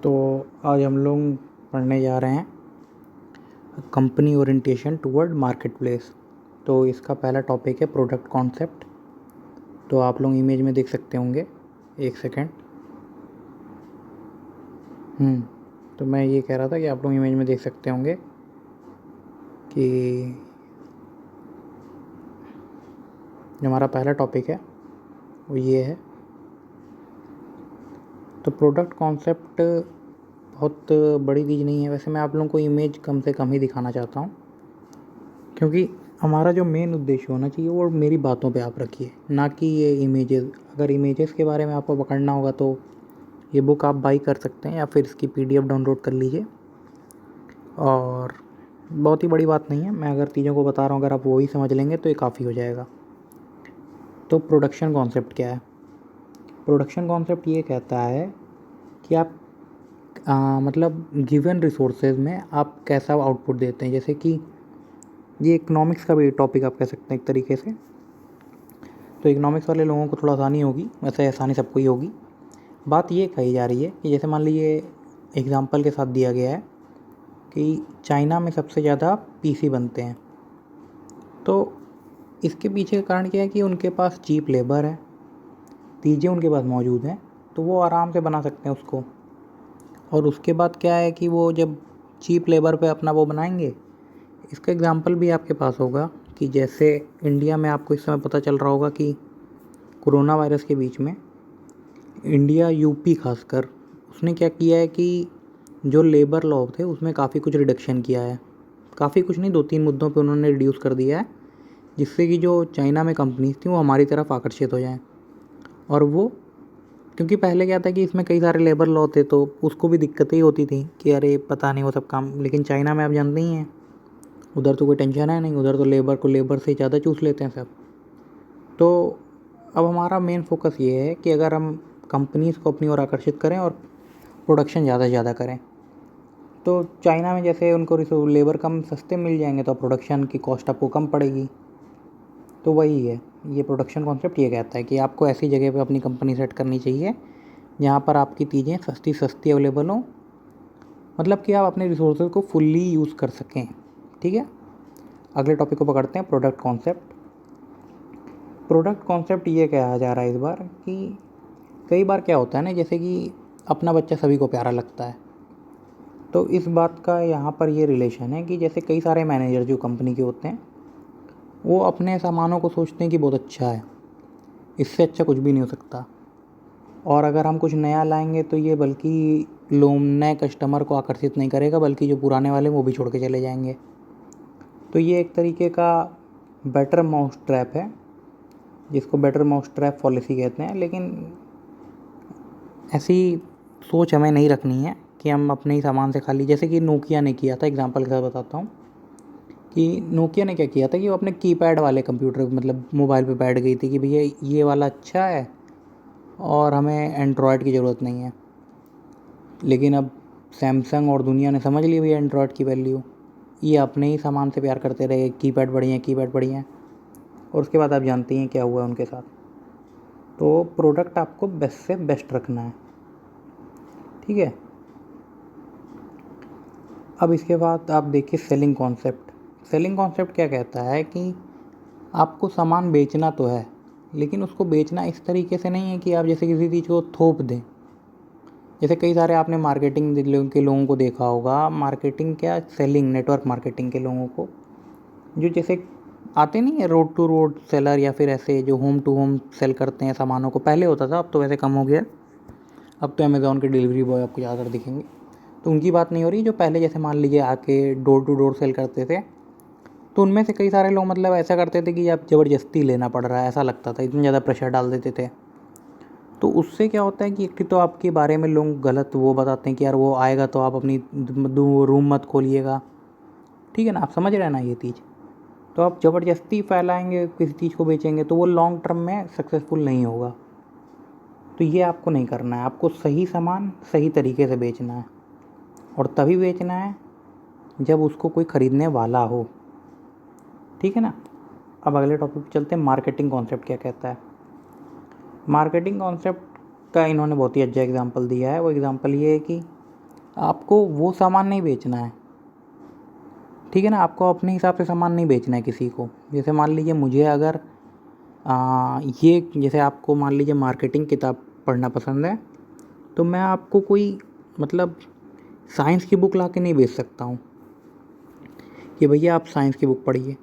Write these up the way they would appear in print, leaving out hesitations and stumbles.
तो आज हम लोग पढ़ने जा रहे हैं company orientation toward market place. तो इसका पहला टॉपिक है प्रोडक्ट कॉन्सेप्ट। तो आप लोग इमेज में देख सकते होंगे, एक सेकेंड। तो मैं ये कह रहा था कि आप लोग इमेज में देख सकते होंगे कि जो हमारा पहला टॉपिक है वो ये है। तो प्रोडक्ट कॉन्सेप्ट बहुत बड़ी चीज़ नहीं है। वैसे मैं आप लोगों को इमेज कम से कम ही दिखाना चाहता हूँ, क्योंकि हमारा जो मेन उद्देश्य होना चाहिए वो मेरी बातों पे आप रखिए, ना कि ये इमेजेस। अगर इमेजेस के बारे में आपको पकड़ना होगा तो ये बुक आप बाई कर सकते हैं या फिर इसकी पीडीएफ डाउनलोड कर लीजिए। और बहुत ही बड़ी बात नहीं है, मैं अगर चीज़ों को बता रहा हूँ, अगर आप वही समझ लेंगे तो ये काफ़ी हो जाएगा। तो प्रोडक्शन कॉन्सेप्ट क्या है? प्रोडक्शन कॉन्सेप्ट ये कहता है कि आप मतलब गिवन रिसोर्सेज में आप कैसा आउटपुट देते हैं। जैसे कि ये इकोनॉमिक्स का भी टॉपिक आप कह सकते हैं एक तरीके से। तो इकोनॉमिक्स वाले लोगों को थोड़ा आसानी होगी, वैसे आसानी सबको ही होगी। बात ये कही जा रही है कि जैसे मान लीजिए एग्जांपल के साथ दिया गया है कि चाइना में सबसे ज़्यादा पीसी बनते हैं। तो इसके पीछे का कारण क्या है कि उनके पास चीप लेबर है, चीज़ें उनके पास मौजूद हैं, तो वो आराम से बना सकते हैं उसको। और उसके बाद क्या है कि वो जब चीप लेबर पे अपना वो बनाएंगे, इसका एग्जांपल भी आपके पास होगा कि जैसे इंडिया में आपको इस समय पता चल रहा होगा कि कोरोना वायरस के बीच में इंडिया यूपी खासकर उसने क्या किया है कि जो लेबर लॉ थे उसमें काफ़ी कुछ रिडक्शन किया है। काफ़ी कुछ नहीं, 2-3 मुद्दों पे उन्होंने रिड्यूस कर दिया है, जिससे कि जो चाइना में कंपनीज थी वो हमारी तरफ आकर्षित हो जाएं। और वो क्योंकि पहले क्या था कि इसमें कई सारे लेबर लॉ थे तो उसको भी दिक्कतें ही होती थी कि अरे पता नहीं वो सब काम। लेकिन चाइना में आप जानते ही हैं, उधर तो कोई टेंशन है नहीं, उधर तो लेबर को लेबर से ज़्यादा चूस लेते हैं सब। तो अब हमारा मेन फोकस ये है कि अगर हम कंपनीज़ को अपनी ओर आकर्षित करें और प्रोडक्शन ज़्यादा से ज़्यादा करें, तो चाइना में जैसे उनको लेबर कम सस्ते मिल जाएंगे तो प्रोडक्शन की कॉस्ट आपको कम पड़ेगी। तो वही है, ये प्रोडक्शन कॉन्सेप्ट ये कहता है कि आपको ऐसी जगह पे अपनी कंपनी सेट करनी चाहिए जहाँ पर आपकी चीज़ें सस्ती सस्ती अवेलेबल हों, मतलब कि आप अपने रिसोर्सेज को फुल्ली यूज़ कर सकें। ठीक है, अगले टॉपिक को पकड़ते हैं, प्रोडक्ट कॉन्सेप्ट। प्रोडक्ट कॉन्सेप्ट ये कहा जा रहा है इस बार कि कई बार क्या होता है ना, जैसे कि अपना बच्चा सभी को प्यारा लगता है। तो इस बात का यहाँ पर ये रिलेशन है कि जैसे कई सारे मैनेजर जो कंपनी के होते हैं वो अपने सामानों को सोचते हैं कि बहुत अच्छा है, इससे अच्छा कुछ भी नहीं हो सकता। और अगर हम कुछ नया लाएंगे तो ये बल्कि लोग नए कस्टमर को आकर्षित नहीं करेगा, बल्कि जो पुराने वाले वो भी छोड़ के चले जाएंगे। तो ये एक तरीके का बेटर माउस ट्रैप है, जिसको बेटर माउस ट्रैप पॉलिसी कहते हैं। लेकिन ऐसी सोच हमें नहीं रखनी है कि हम अपने ही सामान से खाली, जैसे कि नोकिया ने किया था। एग्जांपल के साथ बताता हूँ कि नोकिया ने क्या किया था कि वो अपने कीपैड वाले कंप्यूटर मतलब मोबाइल पे बैठ गई थी कि भैया ये वाला अच्छा है और हमें एंड्रॉयड की ज़रूरत नहीं है। लेकिन अब सैमसंग और दुनिया ने समझ ली भैया एंड्रॉयड की वैल्यू, ये अपने ही सामान से प्यार करते रहे, कीपैड बढ़िया कीपैड बढ़िया। और उसके बाद आप जानते हैं क्या हुआ उनके साथ। तो प्रोडक्ट आपको बेस्ट से बेस्ट रखना है, ठीक है। अब इसके बाद आप देखिए सेलिंग कॉन्सेप्ट। सेलिंग कॉन्सेप्ट क्या कहता है कि आपको सामान बेचना तो है, लेकिन उसको बेचना इस तरीके से नहीं है कि आप जैसे किसी चीज़ को थोप दें। जैसे कई सारे आपने मार्केटिंग के लोगों को देखा होगा, मार्केटिंग क्या, सेलिंग नेटवर्क मार्केटिंग के लोगों को, जो जैसे आते नहीं है रोड टू रोड सेलर या फिर ऐसे जो होम टू होम सेल करते हैं सामानों को। पहले होता था, अब तो वैसे कम हो गया, अब तो अमेज़ॉन के डिलीवरी बॉय आपको ज़्यादातर दिखेंगे। तो उनकी बात नहीं हो रही, जो पहले जैसे मान लीजिए आके डोर टू डोर सेल करते थे। तो उनमें से कई सारे लोग मतलब ऐसा करते थे कि आप ज़बरदस्ती लेना पड़ रहा है, ऐसा लगता था, इतनी ज़्यादा प्रेशर डाल देते थे। तो उससे क्या होता है कि एक तो आपके बारे में लोग गलत वो बताते हैं कि यार वो आएगा तो आप अपनी रूम मत खोलिएगा, ठीक है ना, आप समझ रहे हैं ना ये चीज़। तो आप ज़बरदस्ती फैलाएंगे किसी चीज़ को बेचेंगे तो वो लॉन्ग टर्म में सक्सेसफुल नहीं होगा। तो ये आपको नहीं करना है, आपको सही सामान सही तरीके से बेचना है, और तभी बेचना है जब उसको कोई ख़रीदने वाला हो, ठीक है ना। अब अगले टॉपिक पे चलते हैं, मार्केटिंग कॉन्सेप्ट क्या कहता है। मार्केटिंग कॉन्सेप्ट का इन्होंने बहुत ही अच्छा एग्जांपल दिया है। वो एग्जांपल ये है कि आपको वो सामान नहीं बेचना है, ठीक है ना। आपको अपने हिसाब से सामान नहीं बेचना है किसी को। जैसे मान लीजिए मुझे अगर ये जैसे आपको मान लीजिए मार्केटिंग किताब पढ़ना पसंद है, तो मैं आपको कोई मतलब साइंस की बुक ला के नहीं बेच सकता हूँ कि भैया आप साइंस की बुक पढ़िए।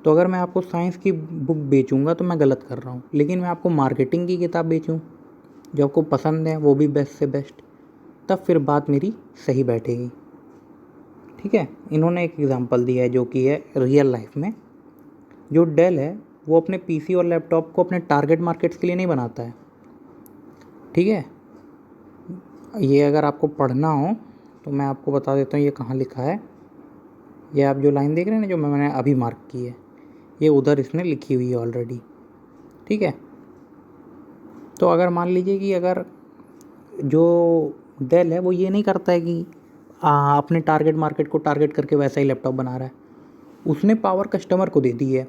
तो अगर मैं आपको साइंस की बुक बेचूंगा तो मैं गलत कर रहा हूँ। लेकिन मैं आपको मार्केटिंग की किताब बेचूँ जो आपको पसंद है, वो भी बेस्ट से बेस्ट, तब फिर बात मेरी सही बैठेगी, ठीक है। इन्होंने एक एग्ज़ाम्पल दिया है जो कि है रियल लाइफ में। जो डेल है वो अपने पीसी और लैपटॉप को अपने टारगेट मार्केट्स के लिए नहीं बनाता है, ठीक है। ये अगर आपको पढ़ना हो तो मैं आपको बता देता हूँ ये कहाँ लिखा है। ये आप जो लाइन देख रहे हैं ना, जो मैंने अभी मार्क की है, ये उधर इसने लिखी हुई है ऑलरेडी, ठीक है। तो अगर मान लीजिए कि अगर जो डेल है वो ये नहीं करता है कि अपने टारगेट मार्केट को टारगेट करके वैसा ही लैपटॉप बना रहा है, उसने पावर कस्टमर को दे दी है।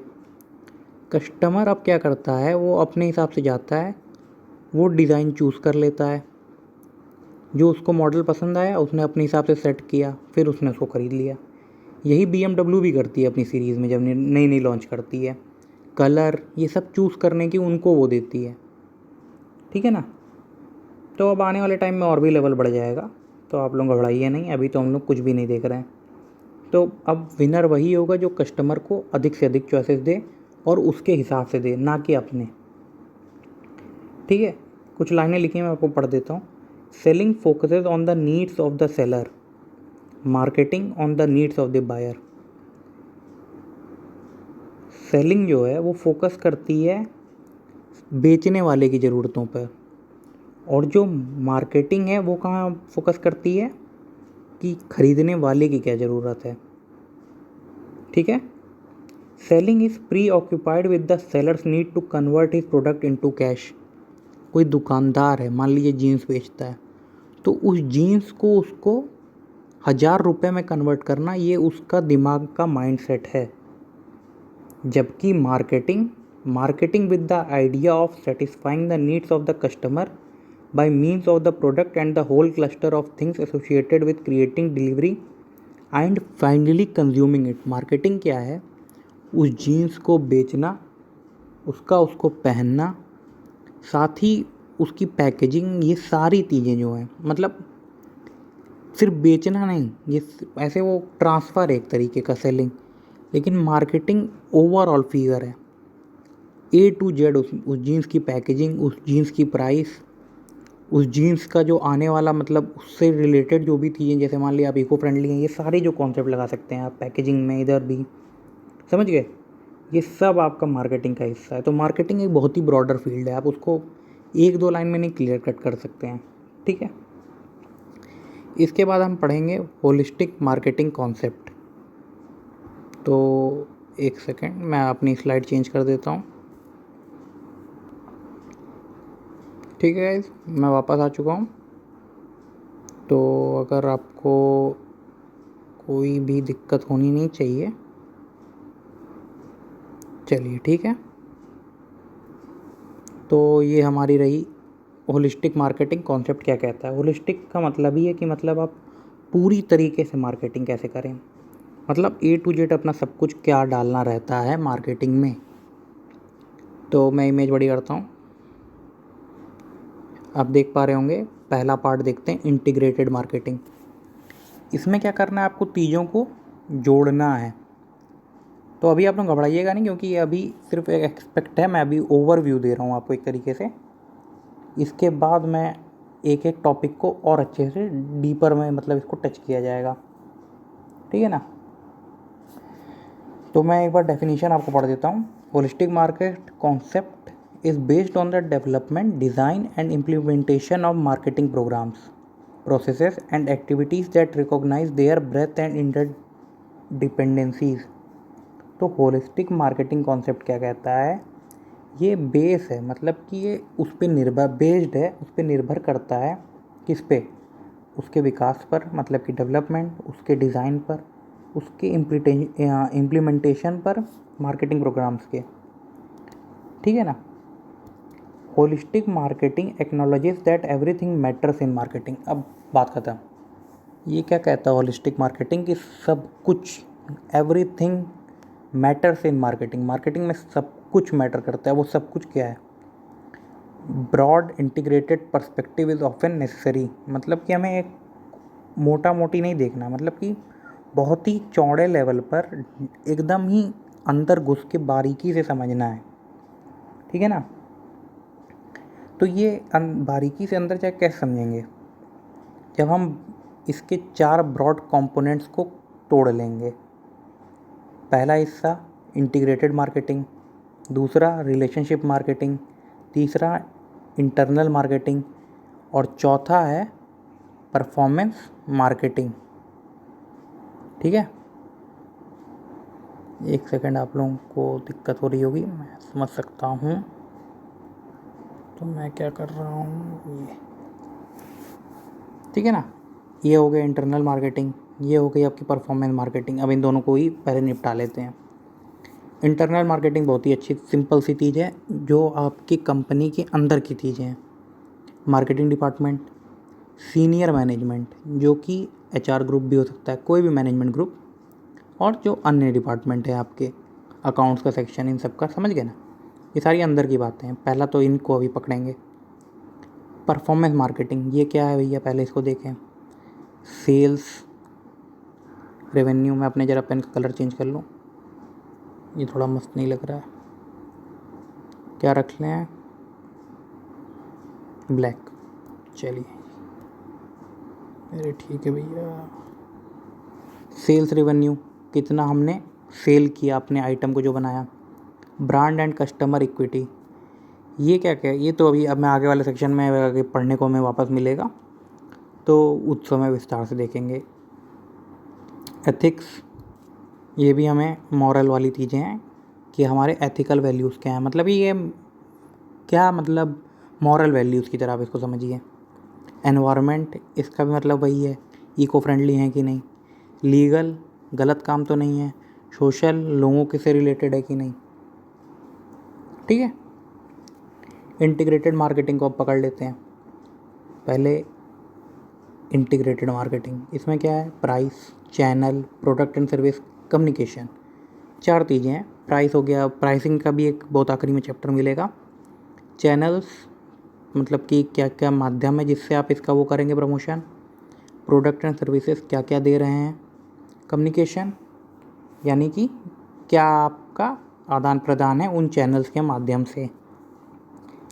कस्टमर अब क्या करता है, वो अपने हिसाब से जाता है, वो डिज़ाइन चूज़ कर लेता है, जो उसको मॉडल पसंद आया उसने अपने हिसाब से सेट किया, फिर उसने उसको ख़रीद लिया। यही BMW भी करती है अपनी सीरीज़ में, जब नई नई लॉन्च करती है, कलर ये सब चूज़ करने की उनको वो देती है, ठीक है ना। तो अब आने वाले टाइम में और भी लेवल बढ़ जाएगा, तो आप लोग घबराइए नहीं, अभी तो हम लोग कुछ भी नहीं देख रहे हैं। तो अब विनर वही होगा जो कस्टमर को अधिक से अधिक चॉइसेस दे और उसके हिसाब से दे, ना कि अपने, ठीक है। कुछ लाइनें लिखी हैं, मैं आपको पढ़ देता हूँ। Selling focuses on the needs of the seller, marketing on the needs of the buyer. Selling जो है वो फोकस करती है बेचने वाले की ज़रूरतों पर, और जो मार्केटिंग है वो कहाँ फोकस करती है कि खरीदने वाले की क्या ज़रूरत है, ठीक है। Selling is preoccupied with the sellers need to convert his product into cash. कोई दुकानदार है, मान लीजिए जीन्स बेचता है, तो उस जीन्स को उसको 1000 रुपये में कन्वर्ट करना, ये उसका दिमाग का माइंडसेट है। जबकि marketing with the idea of satisfying the needs of the customer by means of the product and the whole cluster of things associated with creating, delivery and finally consuming it. Marketing क्या है, उस jeans को बेचना, उसको पहनना, साथ ही उसकी packaging, ये सारी चीज़ें जो हैं, मतलब सिर्फ बेचना नहीं, ये ऐसे वो ट्रांसफ़र है एक तरीके का सेलिंग। लेकिन मार्केटिंग ओवरऑल फिगर है, A to Z, उस जीन्स की पैकेजिंग, उस जीन्स की प्राइस, उस जीन्स का जो आने वाला मतलब उससे रिलेटेड जो भी चीज़ें, जैसे मान लिया आप इको फ्रेंडली हैं, ये सारे जो कॉन्सेप्ट लगा सकते हैं आप पैकेजिंग में, इधर भी, समझ गए। ये सब आपका मार्केटिंग का हिस्सा है। तो मार्केटिंग एक बहुत ही ब्रॉडर फील्ड है, आप उसको एक दो लाइन में नहीं क्लियर कट कर सकते हैं, ठीक है। इसके बाद हम पढ़ेंगे होलिस्टिक मार्केटिंग कॉन्सेप्ट। तो एक सेकेंड, मैं अपनी स्लाइड चेंज कर देता हूँ, ठीक है गाइस, मैं वापस आ चुका हूँ। तो अगर आपको कोई भी दिक्कत होनी नहीं चाहिए, चलिए ठीक है। तो ये हमारी रही होलिस्टिक मार्केटिंग कॉन्सेप्ट क्या कहता है। होलिस्टिक का मतलब ही है कि मतलब आप पूरी तरीके से मार्केटिंग कैसे करें, मतलब A to Z अपना सब कुछ क्या डालना रहता है मार्केटिंग में। तो मैं इमेज बड़ी करता हूँ, आप देख पा रहे होंगे। पहला पार्ट देखते हैं, इंटीग्रेटेड मार्केटिंग। इसमें क्या करना है, आपको चीज़ों को जोड़ना है। तो अभी आप लोग घबराइएगा नहीं, क्योंकि ये अभी सिर्फ एक एक्सपेक्ट है, मैं अभी ओवरव्यू दे रहा हूँ आपको एक तरीके से। इसके बाद मैं एक एक टॉपिक को और अच्छे से डीपर में मतलब इसको टच किया जाएगा, ठीक है ना। तो मैं एक बार डेफिनेशन आपको पढ़ देता हूँ। Holistic market concept is based on the development, design and implementation of marketing programs, processes and activities that recognize their breadth and interdependencies। तो होलिस्टिक मार्केटिंग कॉन्सेप्ट क्या कहता है, ये बेस है, मतलब कि ये उस पर निर्भर बेस्ड है, उस पर निर्भर करता है, किस पे, उसके विकास पर, मतलब कि डेवलपमेंट, उसके डिज़ाइन पर, उसके इम्प्लीमेंटेशन पर, मार्केटिंग प्रोग्राम्स के, ठीक है ना। Holistic marketing acknowledges that everything matters in marketing. अब बात खत्म। ये क्या कहता है होलिस्टिक मार्केटिंग कि सब कुछ, everything matters in marketing. Marketing में सब कुछ मैटर करता है। वो सब कुछ क्या है? Broad integrated perspective is often necessary. मतलब कि हमें एक मोटा मोटी नहीं देखना, मतलब कि बहुत ही चौड़े लेवल पर एकदम ही अंदर घुस के बारीकी से समझना है, ठीक है ना। तो ये बारीकी से अंदर जाके कैसे समझेंगे? जब हम इसके 4 ब्रॉड कंपोनेंट्स को तोड़ लेंगे। पहला हिस्सा इंटीग्रेटेड मार्केटिंग, दूसरा रिलेशनशिप मार्केटिंग, तीसरा इंटरनल मार्केटिंग और चौथा है परफॉर्मेंस मार्केटिंग, ठीक है। एक सेकंड, आप लोगों को दिक्कत हो रही होगी, मैं समझ सकता हूँ। तो मैं क्या कर रहा हूँ, ये ठीक है ना। ये हो गया इंटरनल मार्केटिंग, ये हो गई आपकी परफॉर्मेंस मार्केटिंग। अब इन दोनों को ही पहले निपटा लेते हैं। इंटरनल मार्केटिंग बहुत ही अच्छी सिंपल सी चीज़ है, जो आपकी कंपनी के अंदर की चीज़ें हैं। मार्केटिंग डिपार्टमेंट, सीनियर मैनेजमेंट जो कि एचआर ग्रुप भी हो सकता है, कोई भी मैनेजमेंट ग्रुप, और जो अन्य डिपार्टमेंट है आपके अकाउंट्स का सेक्शन, इन सब का, समझ गए ना। ये सारी अंदर की बातें हैं। पहला तो इनको अभी पकड़ेंगे। परफॉर्मेंस मार्केटिंग, ये क्या है भैया, पहले इसको देखें। सेल्स रेवेन्यू, मैं अपने ज़रा पेन का कलर चेंज कर लूँ, ये थोड़ा मस्त नहीं लग रहा है। क्या रख लें, ब्लैक, चलिए अरे ठीक है भैया। सेल्स रेवेन्यू, कितना हमने सेल किया अपने आइटम को जो बनाया। ब्रांड एंड कस्टमर इक्विटी, ये क्या क्या, ये तो अभी अब मैं आगे वाले सेक्शन में आगे पढ़ने को हमें वापस मिलेगा, तो उस समय विस्तार से देखेंगे। एथिक्स, ये भी हमें मॉरल वाली चीज़ें हैं कि हमारे एथिकल वैल्यूज़ क्या हैं। मतलब ये क्या, मतलब मॉरल वैल्यूज़ की तरह आप इसको समझिए। एनवायरनमेंट, इसका भी मतलब वही है, इको फ्रेंडली हैं कि नहीं। लीगल, गलत काम तो नहीं है। सोशल, लोगों के से रिलेटेड है कि नहीं, ठीक है। इंटीग्रेटेड मार्केटिंग को अब पकड़ लेते हैं। पहले इंटीग्रेटेड मार्केटिंग, इसमें क्या है? Price, channel, product and service, communication, 4 चीज़ें हैं। प्राइस हो गया, प्राइसिंग का भी एक बहुत आखिरी में चैप्टर मिलेगा। चैनल्स, मतलब कि क्या क्या माध्यम है जिससे आप इसका वो करेंगे प्रमोशन। प्रोडक्ट एंड सर्विसेज, क्या क्या दे रहे हैं। कम्युनिकेशन, यानी कि क्या आपका आदान प्रदान है उन चैनल्स के माध्यम से।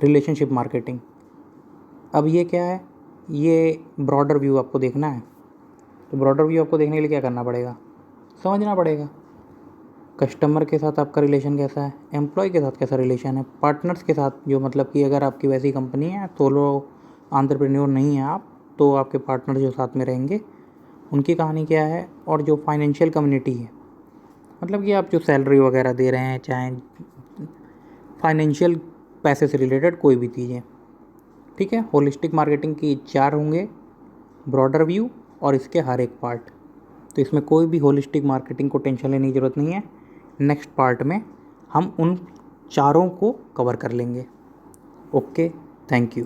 रिलेशनशिप मार्केटिंग, अब ये क्या है? ये ब्रॉडर व्यू आपको देखना है। तो ब्रॉडर व्यू आपको देखने के लिए क्या करना पड़ेगा? समझना पड़ेगा कस्टमर के साथ आपका रिलेशन कैसा है, एम्प्लॉय के साथ कैसा रिलेशन है, पार्टनर्स के साथ, जो मतलब कि अगर आपकी वैसी कंपनी है, सोलो एंटरप्रेन्योर नहीं है आप, तो आपके पार्टनर जो साथ में रहेंगे उनकी कहानी क्या है। और जो फाइनेंशियल कम्युनिटी है, मतलब कि आप जो सैलरी वगैरह दे रहे हैं, चाहे फाइनेंशियल पैसे से रिलेटेड कोई भी चीज़ें, ठीक है। होलिस्टिक मार्केटिंग की 4 होंगे, ब्रॉडर व्यू और इसके हर एक पार्ट। तो इसमें कोई भी होलिस्टिक मार्केटिंग को टेंशन लेने की ज़रूरत नहीं है। नेक्स्ट पार्ट में हम उन चारों को कवर कर लेंगे। Okay, thank you.